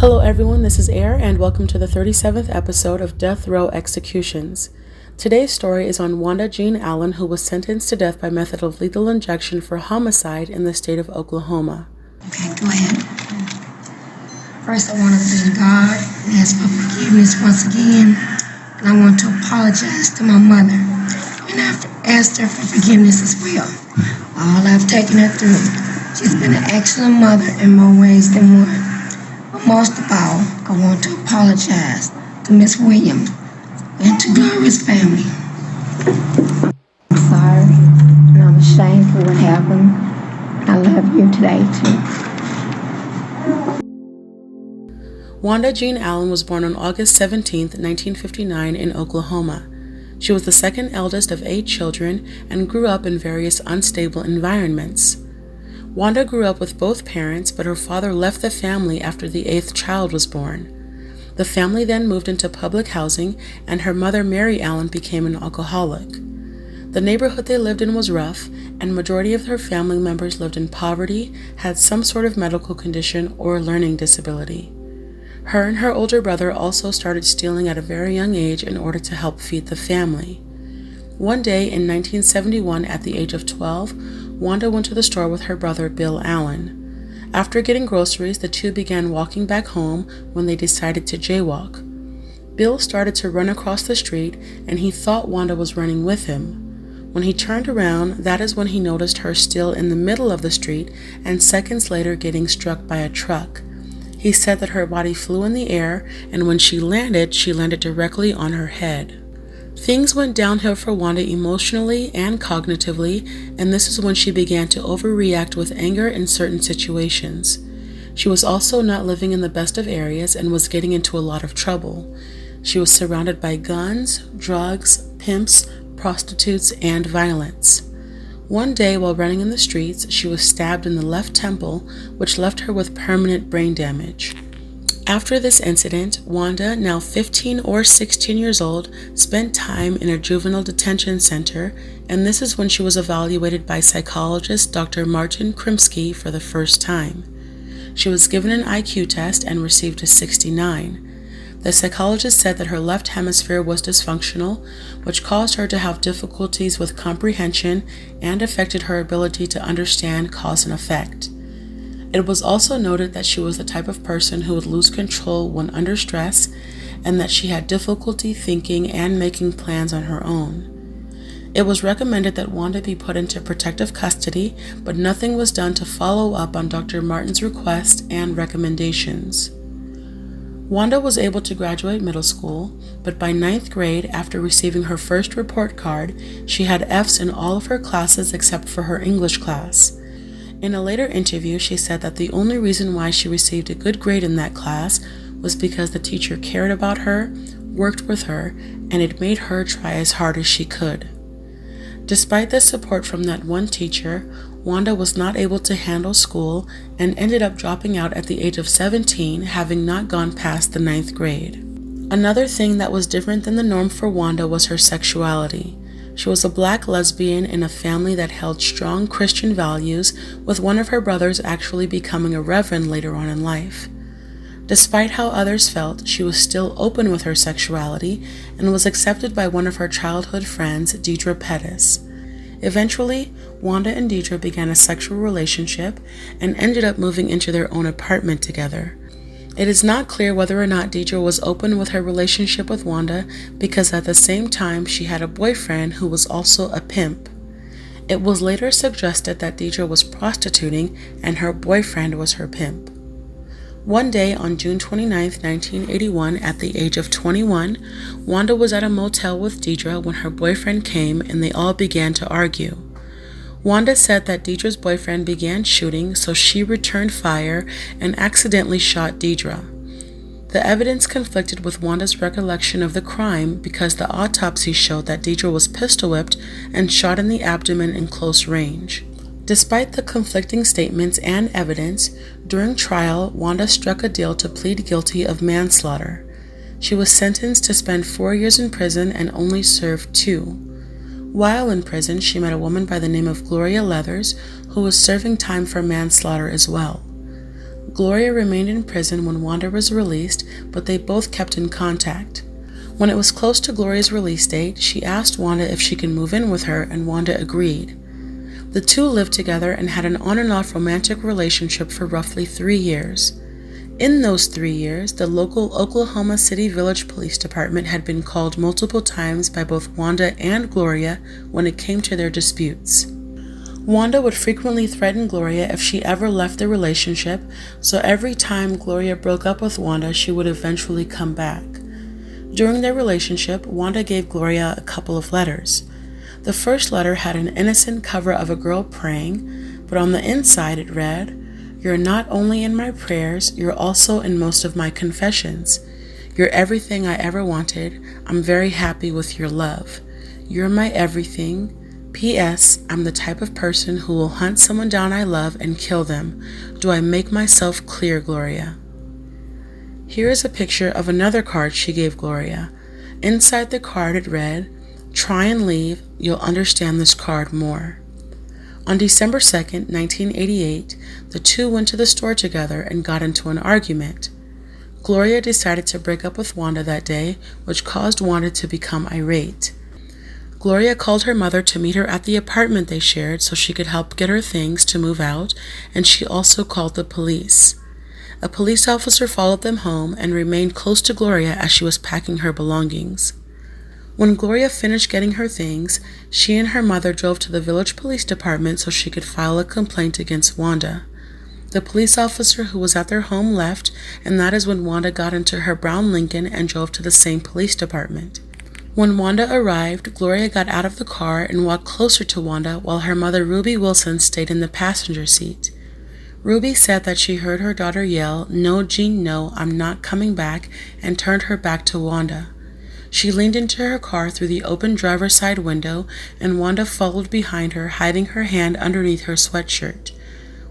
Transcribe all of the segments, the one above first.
Hello everyone, this is Air and welcome to the 37th episode of Death Row Executions. Today's story is on Wanda Jean Allen, who was sentenced to death by method of lethal injection for homicide in the state of Oklahoma. Okay, go ahead. First, I want to thank God and ask for forgiveness once again. And I want to apologize to my mother. And I've asked her for forgiveness as well. All I've taken her through. She's been an excellent mother in more ways than one. But most of all, I want to apologize to Miss Williams and to D.R.E's family. I'm sorry, and I'm ashamed for what happened. I love you today, too. Wanda Jean Allen was born on August 17, 1959 in Oklahoma. She was the second eldest of 8 children and grew up in various unstable environments. Wanda grew up with both parents, but her father left the family after the 8th child was born. The family then moved into public housing, and her mother, Mary Allen, became an alcoholic. The neighborhood they lived in was rough, and majority of her family members lived in poverty, had some sort of medical condition or learning disability. Her and her older brother also started stealing at a very young age in order to help feed the family. One day in 1971, at the age of 12, Wanda went to the store with her brother, Bill Allen. After getting groceries, the two began walking back home when they decided to jaywalk. Bill started to run across the street, and he thought Wanda was running with him. When he turned around, that is when he noticed her still in the middle of the street and seconds later getting struck by a truck. He said that her body flew in the air, and when she landed directly on her head. Things went downhill for Wanda emotionally and cognitively, and this is when she began to overreact with anger in certain situations. She was also not living in the best of areas and was getting into a lot of trouble. She was surrounded by guns, drugs, pimps, prostitutes, and violence. One day, while running in the streets, she was stabbed in the left temple, which left her with permanent brain damage. After this incident, Wanda, now 15 or 16 years old, spent time in a juvenile detention center, and this is when she was evaluated by psychologist Dr. Martin Krimsky for the first time. She was given an IQ test and received a 69. The psychologist said that her left hemisphere was dysfunctional, which caused her to have difficulties with comprehension and affected her ability to understand cause and effect. It was also noted that she was the type of person who would lose control when under stress, and that she had difficulty thinking and making plans on her own. It was recommended that Wanda be put into protective custody, but nothing was done to follow up on Dr. Martin's request and recommendations. Wanda was able to graduate middle school, but by 9th grade, after receiving her first report card, she had F's in all of her classes except for her English class. In a later interview, she said that the only reason why she received a good grade in that class was because the teacher cared about her, worked with her, and it made her try as hard as she could. Despite the support from that one teacher, Wanda was not able to handle school and ended up dropping out at the age of 17, having not gone past the 9th grade. Another thing that was different than the norm for Wanda was her sexuality. She was a black lesbian in a family that held strong Christian values, with one of her brothers actually becoming a reverend later on in life. Despite how others felt, she was still open with her sexuality and was accepted by one of her childhood friends, D.R.E. Pettis. Eventually, Wanda and D.R.E. began a sexual relationship and ended up moving into their own apartment together. It is not clear whether or not D.R.E. was open with her relationship with Wanda, because at the same time she had a boyfriend who was also a pimp. It was later suggested that D.R.E. was prostituting and her boyfriend was her pimp. One day on June 29, 1981, at the age of 21, Wanda was at a motel with D.R.E. when her boyfriend came and they all began to argue. Wanda said that D.R.E.'s boyfriend began shooting, so she returned fire and accidentally shot D.R.E. The evidence conflicted with Wanda's recollection of the crime because the autopsy showed that D.R.E. was pistol whipped and shot in the abdomen in close range. Despite the conflicting statements and evidence, during trial, Wanda struck a deal to plead guilty of manslaughter. She was sentenced to spend 4 years in prison and only served 2. While in prison, she met a woman by the name of Gloria Leathers, who was serving time for manslaughter as well. Gloria remained in prison when Wanda was released, but they both kept in contact. When it was close to Gloria's release date, she asked Wanda if she could move in with her, and Wanda agreed. The two lived together and had an on-and-off romantic relationship for roughly 3 years. In those 3 years, the local Oklahoma City Village Police Department had been called multiple times by both Wanda and Gloria when it came to their disputes. Wanda would frequently threaten Gloria if she ever left the relationship, so every time Gloria broke up with Wanda, she would eventually come back. During their relationship, Wanda gave Gloria a couple of letters. The first letter had an innocent cover of a girl praying, but on the inside it read, "You're not only in my prayers, you're also in most of my confessions. You're everything I ever wanted. I'm very happy with your love. You're my everything. P.S. I'm the type of person who will hunt someone down I love and kill them. Do I make myself clear, Gloria?" Here is a picture of another card she gave Gloria. Inside the card it read, "Try and leave. You'll understand this card more." On December 2nd, 1988, the two went to the store together and got into an argument. Gloria decided to break up with Wanda that day, which caused Wanda to become irate. Gloria called her mother to meet her at the apartment they shared so she could help get her things to move out, and she also called the police. A police officer followed them home and remained close to Gloria as she was packing her belongings. When Gloria finished getting her things, she and her mother drove to the village police department so she could file a complaint against Wanda. The police officer who was at their home left, and that is when Wanda got into her brown Lincoln and drove to the same police department. When Wanda arrived, Gloria got out of the car and walked closer to Wanda while her mother Ruby Wilson stayed in the passenger seat. Ruby said that she heard her daughter yell, "No, Jean, no, I'm not coming back," and turned her back to Wanda. She leaned into her car through the open driver's side window, and Wanda followed behind her, hiding her hand underneath her sweatshirt.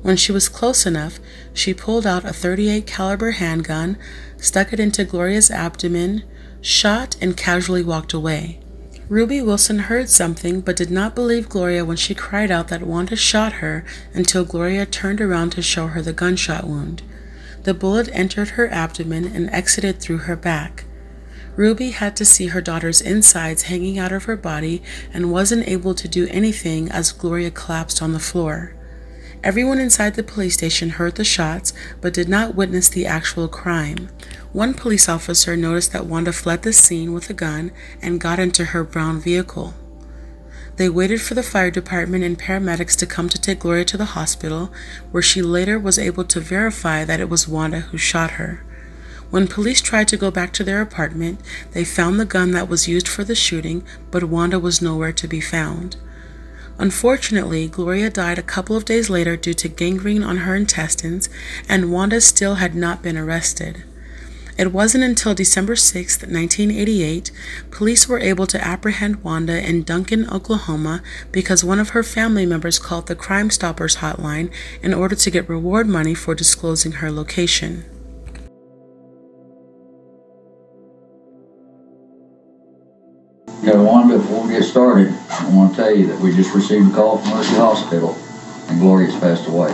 When she was close enough, she pulled out a .38 caliber handgun, stuck it into Gloria's abdomen, shot, and casually walked away. Ruby Wilson heard something but did not believe Gloria when she cried out that Wanda shot her until Gloria turned around to show her the gunshot wound. The bullet entered her abdomen and exited through her back. Ruby had to see her daughter's insides hanging out of her body and wasn't able to do anything as Gloria collapsed on the floor. Everyone inside the police station heard the shots but did not witness the actual crime. One police officer noticed that Wanda fled the scene with a gun and got into her brown vehicle. They waited for the fire department and paramedics to come to take Gloria to the hospital, where she later was able to verify that it was Wanda who shot her. When police tried to go back to their apartment, they found the gun that was used for the shooting, but Wanda was nowhere to be found. Unfortunately, Gloria died a couple of days later due to gangrene on her intestines, and Wanda still had not been arrested. It wasn't until December 6, 1988, police were able to apprehend Wanda in Duncan, Oklahoma, because one of her family members called the Crime Stoppers hotline in order to get reward money for disclosing her location. Wanda, before we get started, I want to tell you that we just received a call from Mercy Hospital, and Gloria's passed away.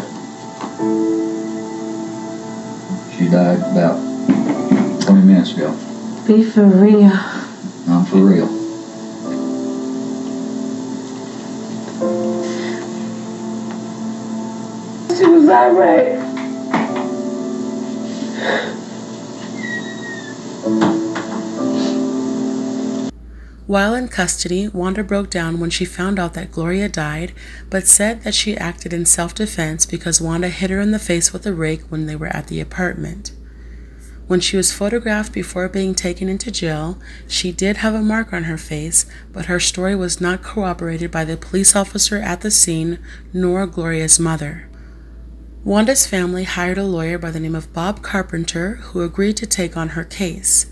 She died about 20 minutes ago. Be for real. I'm for real. She was irate. While in custody, Wanda broke down when she found out that Gloria died, but said that she acted in self-defense because Wanda hit her in the face with a rake when they were at the apartment. When she was photographed before being taken into jail, she did have a mark on her face, but her story was not corroborated by the police officer at the scene nor Gloria's mother. Wanda's family hired a lawyer by the name of Bob Carpenter, who agreed to take on her case.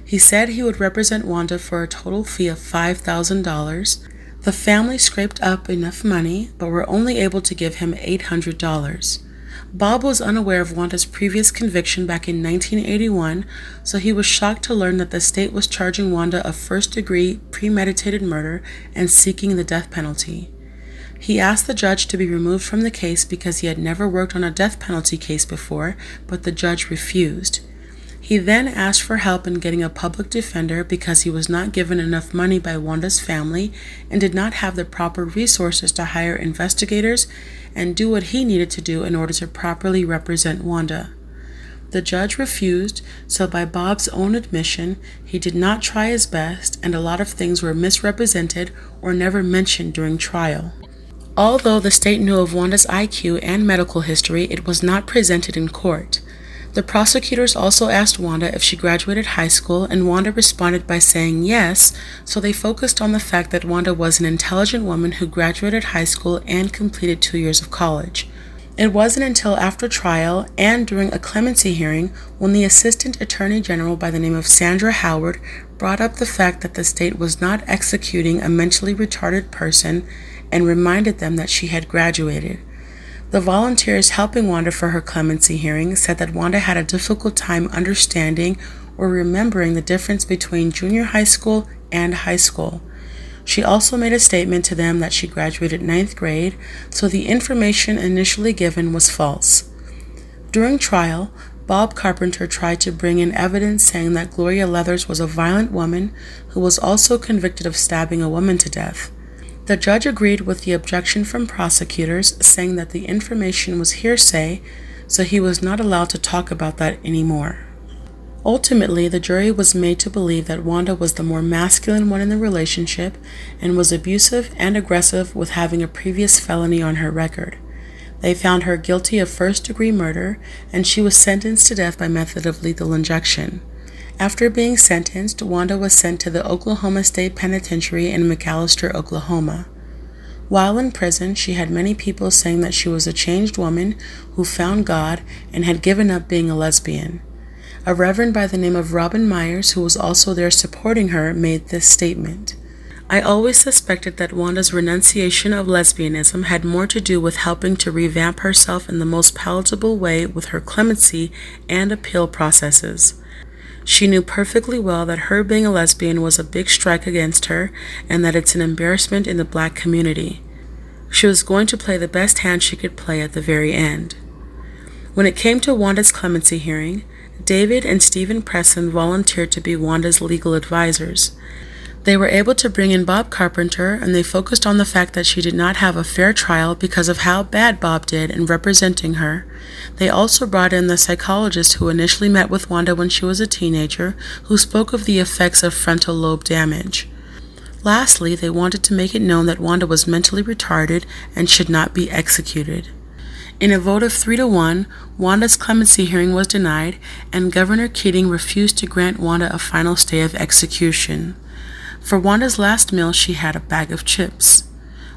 He said he would represent Wanda for a total fee of $5,000. The family scraped up enough money, but were only able to give him $800. Bob was unaware of Wanda's previous conviction back in 1981, so he was shocked to learn that the state was charging Wanda of first-degree premeditated murder and seeking the death penalty. He asked the judge to be removed from the case because he had never worked on a death penalty case before, but the judge refused. He then asked for help in getting a public defender because he was not given enough money by Wanda's family and did not have the proper resources to hire investigators and do what he needed to do in order to properly represent Wanda. The judge refused, so by Bob's own admission, he did not try his best, and a lot of things were misrepresented or never mentioned during trial. Although the state knew of Wanda's IQ and medical history, it was not presented in court. The prosecutors also asked Wanda if she graduated high school, and Wanda responded by saying yes, so they focused on the fact that Wanda was an intelligent woman who graduated high school and completed 2 years of college. It wasn't until after trial and during a clemency hearing when the Assistant Attorney General by the name of Sandra Howard brought up the fact that the state was not executing a mentally retarded person and reminded them that she had graduated. The volunteers helping Wanda for her clemency hearing said that Wanda had a difficult time understanding or remembering the difference between junior high school and high school. She also made a statement to them that she graduated 9th grade, so the information initially given was false. During trial, Bob Carpenter tried to bring in evidence saying that Gloria Leathers was a violent woman who was also convicted of stabbing a woman to death. The judge agreed with the objection from prosecutors, saying that the information was hearsay, so he was not allowed to talk about that anymore. Ultimately, the jury was made to believe that Wanda was the more masculine one in the relationship and was abusive and aggressive with having a previous felony on her record. They found her guilty of first-degree murder, and she was sentenced to death by method of lethal injection. After being sentenced, Wanda was sent to the Oklahoma State Penitentiary in McAlester, Oklahoma. While in prison, she had many people saying that she was a changed woman who found God and had given up being a lesbian. A reverend by the name of Robin Myers, who was also there supporting her, made this statement: "I always suspected that Wanda's renunciation of lesbianism had more to do with helping to revamp herself in the most palatable way with her clemency and appeal processes. She knew perfectly well that her being a lesbian was a big strike against her and that it's an embarrassment in the black community. She was going to play the best hand she could play at the very end." When it came to Wanda's clemency hearing, David and Stephen Presson volunteered to be Wanda's legal advisors. They were able to bring in Bob Carpenter, and they focused on the fact that she did not have a fair trial because of how bad Bob did in representing her. They also brought in the psychologist who initially met with Wanda when she was a teenager, who spoke of the effects of frontal lobe damage. Lastly, they wanted to make it known that Wanda was mentally retarded and should not be executed. In a vote of 3-1, Wanda's clemency hearing was denied, and Governor Keating refused to grant Wanda a final stay of execution. For Wanda's last meal, she had a bag of chips.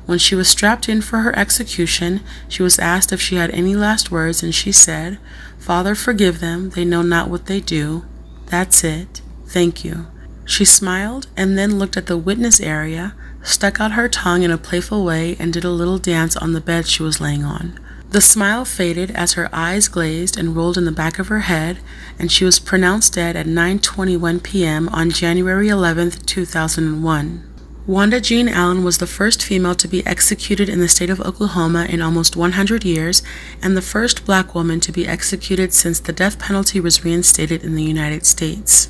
When she was strapped in for her execution, she was asked if she had any last words, and she said, "Father, forgive them, they know not what they do. That's it. Thank you." She smiled and then looked at the witness area, stuck out her tongue in a playful way, and did a little dance on the bed she was laying on. The smile faded as her eyes glazed and rolled in the back of her head, and she was pronounced dead at 9:21 p.m. on January 11, 2001. Wanda Jean Allen was the first female to be executed in the state of Oklahoma in almost 100 years, and the first black woman to be executed since the death penalty was reinstated in the United States.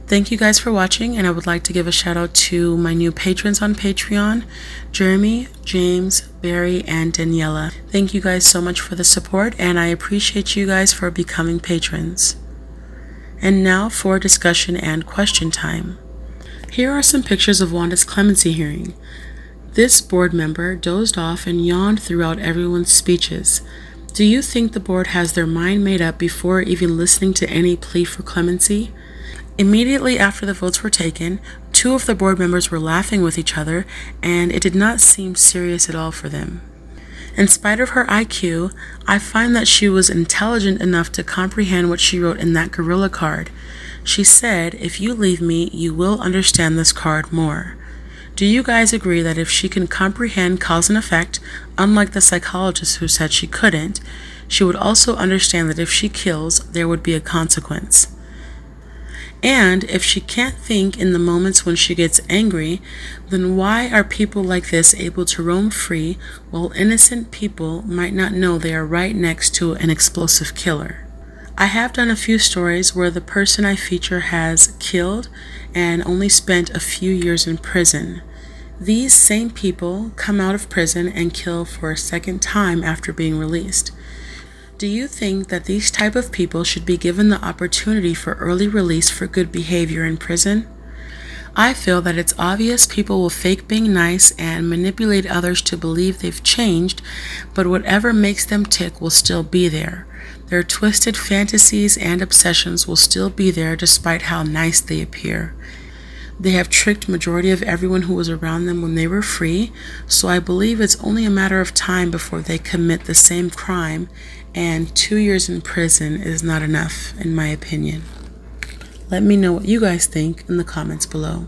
Thank you guys for watching, and I would like to give a shout out to my new patrons on Patreon, Jeremy, James, Barry, and Daniela. Thank you guys so much for the support, and I appreciate you guys for becoming patrons. And now for discussion and question time. Here are some pictures of Wanda's clemency hearing. This board member dozed off and yawned throughout everyone's speeches. Do you think the board has their mind made up before even listening to any plea for clemency? Immediately after the votes were taken, 2 of the board members were laughing with each other, and it did not seem serious at all for them. In spite of her IQ, I find that she was intelligent enough to comprehend what she wrote in that gorilla card. She said, "If you leave me, you will understand this card more." Do you guys agree that if she can comprehend cause and effect, unlike the psychologist who said she couldn't, she would also understand that if she kills, there would be a consequence? And if she can't think in the moments when she gets angry, then why are people like this able to roam free while innocent people might not know they are right next to an explosive killer? I have done a few stories where the person I feature has killed and only spent a few years in prison. These same people come out of prison and kill for a second time after being released. Do you think that these type of people should be given the opportunity for early release for good behavior in prison? I feel that it's obvious people will fake being nice and manipulate others to believe they've changed, but whatever makes them tick will still be there. Their twisted fantasies and obsessions will still be there despite how nice they appear. They have tricked majority of everyone who was around them when they were free, so I believe it's only a matter of time before they commit the same crime, and 2 years in prison is not enough, in my opinion. Let me know what you guys think in the comments below.